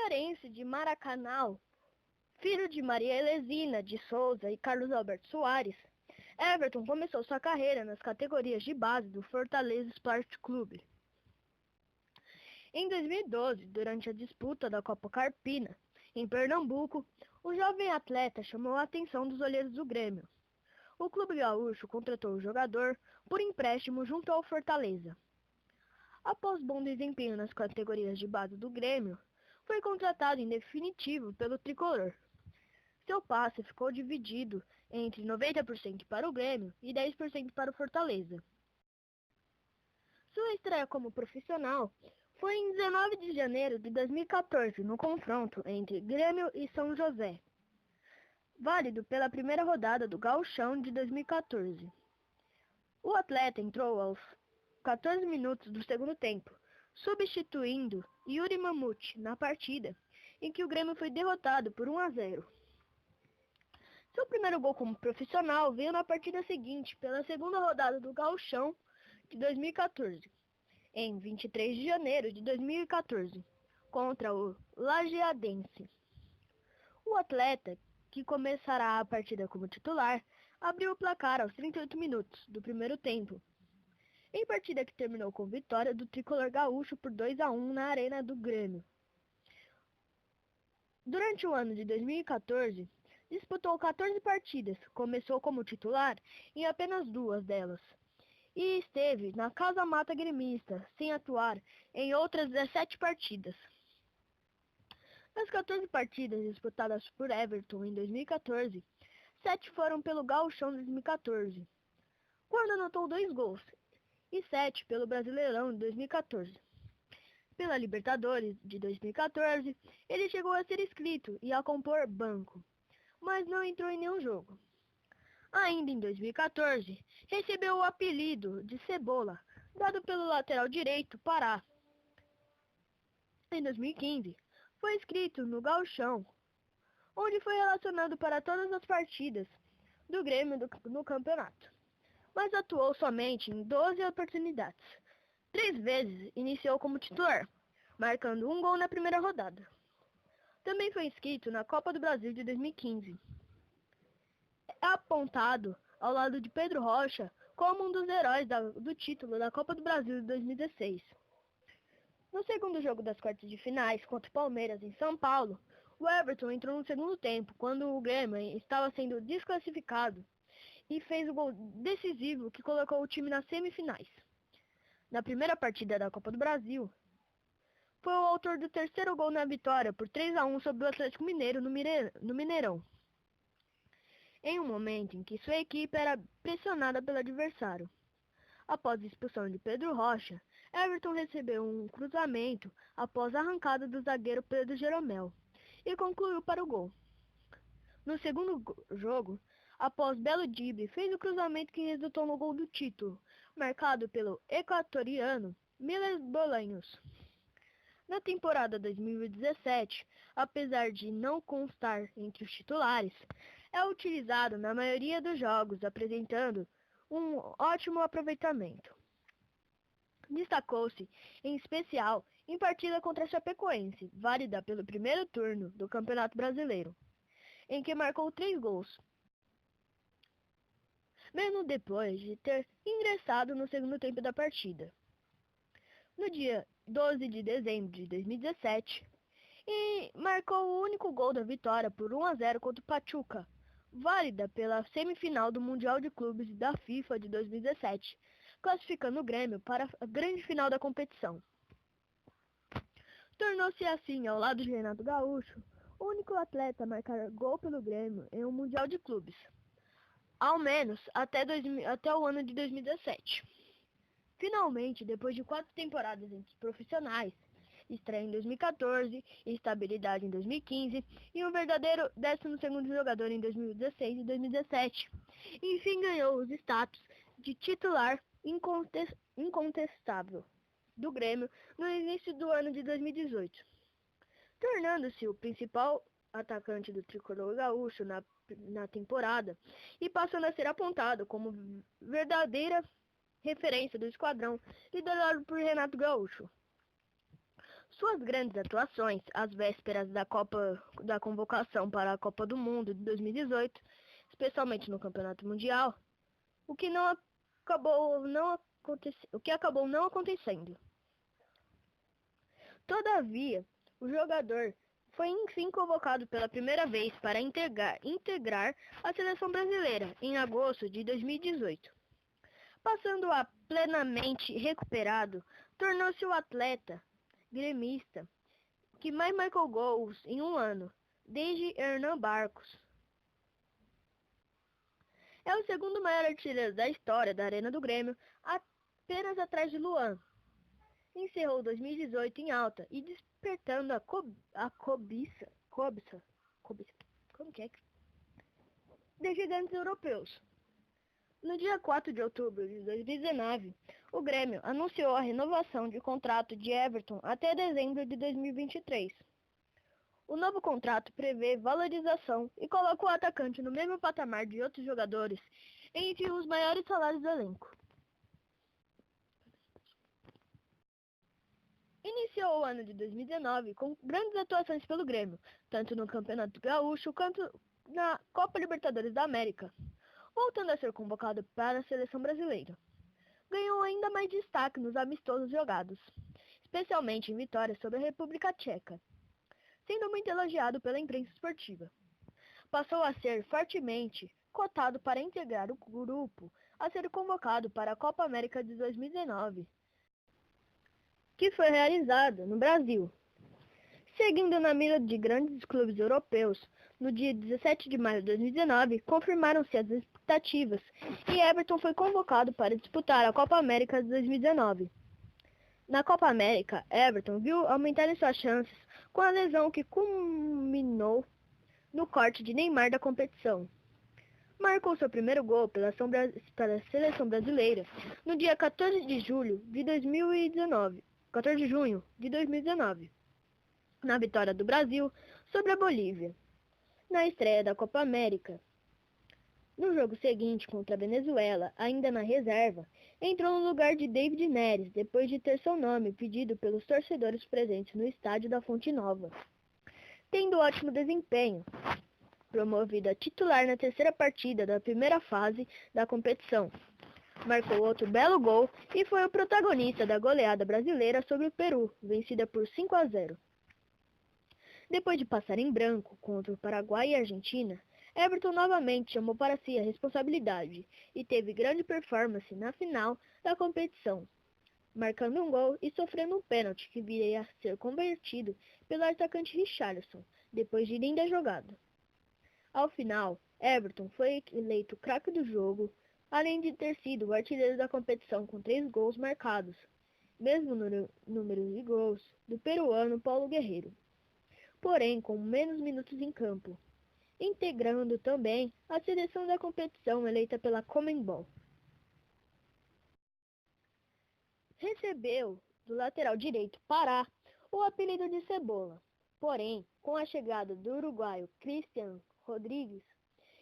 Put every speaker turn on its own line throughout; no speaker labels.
cearense de Maracanã, filho de Maria Helesina de Souza e Carlos Alberto Soares, Everton começou sua carreira nas categorias de base do Fortaleza Esporte Clube. Em 2012, durante a disputa da Copa Carpina, em Pernambuco, o jovem atleta chamou a atenção dos olheiros do Grêmio. O clube gaúcho contratou o jogador por empréstimo junto ao Fortaleza. Após bom desempenho nas categorias de base do Grêmio, foi contratado em definitivo pelo tricolor. Seu passe ficou dividido entre 90% para o Grêmio e 10% para o Fortaleza. Sua estreia como profissional foi em 19 de janeiro de 2014, no confronto entre Grêmio e São José, válido pela primeira rodada do Gauchão de 2014. O atleta entrou aos 14 minutos do segundo tempo, substituindo Yuri Mamute na partida, em que o Grêmio foi derrotado por 1-0. Seu primeiro gol como profissional veio na partida seguinte, pela segunda rodada do Gauchão de 2014, em 23 de janeiro de 2014, contra o Lajeadense. O atleta, que começará a partida como titular, abriu o placar aos 38 minutos do primeiro tempo, em partida que terminou com vitória do tricolor gaúcho por 2-1 na Arena do Grêmio. Durante o ano de 2014, disputou 14 partidas, começou como titular em apenas 2 delas, e esteve na Casa Mata gremista, sem atuar em outras 17 partidas. Das 14 partidas disputadas por Everton em 2014, 7 foram pelo Gauchão 2014, quando anotou 2 gols, e 7 pelo Brasileirão de 2014. Pela Libertadores de 2014, ele chegou a ser inscrito e a compor banco, mas não entrou em nenhum jogo. Ainda em 2014, recebeu o apelido de Cebola, dado pelo lateral direito Pará. Em 2015, foi inscrito no Gauchão, onde foi relacionado para todas as partidas do Grêmio no campeonato, mas atuou somente em 12 oportunidades. 3 vezes iniciou como titular, marcando 1 gol na primeira rodada. Também foi inscrito na Copa do Brasil de 2015. É apontado ao lado de Pedro Rocha como um dos heróis do título da Copa do Brasil de 2016. No segundo jogo das quartas de finais contra o Palmeiras em São Paulo, o Everton entrou no segundo tempo, quando o Grêmio estava sendo desclassificado, e fez o gol decisivo que colocou o time nas semifinais. Na primeira partida da Copa do Brasil, foi o autor do terceiro gol na vitória por 3-1 sobre o Atlético Mineiro no Mineirão, em um momento em que sua equipe era pressionada pelo adversário. Após a expulsão de Pedro Rocha, Everton recebeu um cruzamento após a arrancada do zagueiro Pedro Jeromel e concluiu para o gol. No segundo jogo, após belo drible, fez o cruzamento que resultou no gol do título, marcado pelo equatoriano Miles Bolanhos. Na temporada 2017, apesar de não constar entre os titulares, é utilizado na maioria dos jogos, apresentando um ótimo aproveitamento. Destacou-se, em especial, em partida contra a Chapecoense, válida pelo primeiro turno do Campeonato Brasileiro, em que marcou 3 gols, mesmo depois de ter ingressado no segundo tempo da partida. No dia 12 de dezembro de 2017, e marcou o único gol da vitória por 1-0 contra o Pachuca, válida pela semifinal do Mundial de Clubes da FIFA de 2017, classificando o Grêmio para a grande final da competição. Tornou-se assim, ao lado de Renato Gaúcho, o único atleta a marcar gol pelo Grêmio em um Mundial de Clubes, ao menos até o ano de 2017. Finalmente, depois de 4 temporadas entre os profissionais, estreia em 2014, estabilidade em 2015 e um verdadeiro 12º jogador em 2016 e 2017, enfim ganhou os status de titular incontestável do Grêmio no início do ano de 2018, tornando-se o principal atacante do tricolor gaúcho na temporada e passando a ser apontado como verdadeira referência do esquadrão liderado por Renato Gaúcho. Suas grandes atuações, às vésperas da convocação para a Copa do Mundo de 2018, especialmente no Campeonato Mundial, o que acabou não acontecendo. Todavia, o jogador foi enfim convocado pela primeira vez para integrar a seleção brasileira em agosto de 2018. Passando a plenamente recuperado, tornou-se o atleta gremista que mais marcou gols em um ano, desde Hernan Barcos. É o segundo maior artilheiro da história da Arena do Grêmio, apenas atrás de Luan. Encerrou 2018 em alta e despertando a cobiça de gigantes europeus. No dia 4 de outubro de 2019, o Grêmio anunciou a renovação de contrato de Everton até dezembro de 2023. O novo contrato prevê valorização e coloca o atacante no mesmo patamar de outros jogadores entre os maiores salários do elenco. Iniciou o ano de 2019 com grandes atuações pelo Grêmio, tanto no Campeonato Gaúcho quanto na Copa Libertadores da América, voltando a ser convocado para a seleção brasileira. Ganhou ainda mais destaque nos amistosos jogados, especialmente em vitórias sobre a República Tcheca, sendo muito elogiado pela imprensa esportiva. Passou a ser fortemente cotado para integrar o grupo a ser convocado para a Copa América de 2019, que foi realizada no Brasil. Seguindo na mira de grandes clubes europeus, no dia 17 de maio de 2019, confirmaram-se as expectativas e Everton foi convocado para disputar a Copa América de 2019. Na Copa América, Everton viu aumentarem suas chances com a lesão que culminou no corte de Neymar da competição. Marcou seu primeiro gol pela seleção brasileira no dia 14 de junho de 2019, na vitória do Brasil sobre a Bolívia, na estreia da Copa América. No jogo seguinte contra a Venezuela, ainda na reserva, entrou no lugar de David Neres, depois de ter seu nome pedido pelos torcedores presentes no estádio da Fonte Nova. Tendo ótimo desempenho, promovido a titular na terceira partida da primeira fase da competição. Marcou outro belo gol e foi o protagonista da goleada brasileira sobre o Peru, vencida por 5-0. Depois de passar em branco contra o Paraguai e a Argentina, Everton novamente chamou para si a responsabilidade e teve grande performance na final da competição, marcando um gol e sofrendo um pênalti que viria a ser convertido pelo atacante Richarlison, depois de linda jogada. Ao final, Everton foi eleito craque do jogo, além de ter sido o artilheiro da competição com 3 gols marcados, mesmo número de gols do peruano Paulo Guerreiro, porém com menos minutos em campo, integrando também a seleção da competição eleita pela Conmebol. Recebeu do lateral direito Pará o apelido de Cebola, porém, com a chegada do uruguaio Cristian Rodrigues,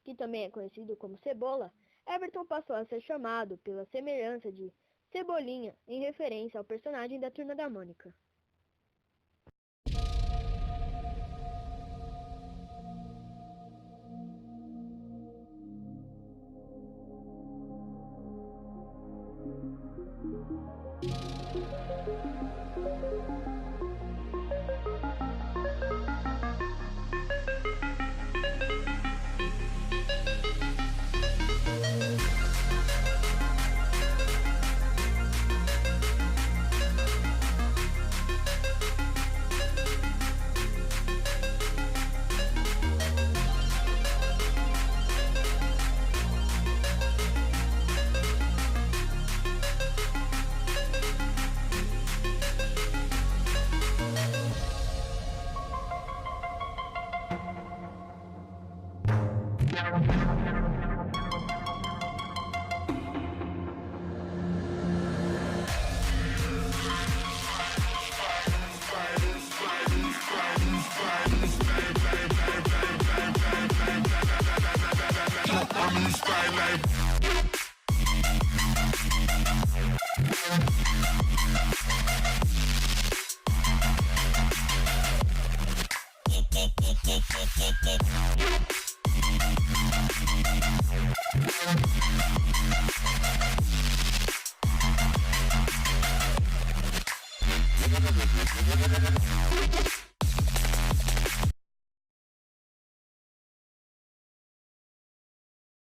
que também é conhecido como Cebola, Everton passou a ser chamado pela semelhança de Cebolinha, em referência ao personagem da Turma da Mônica.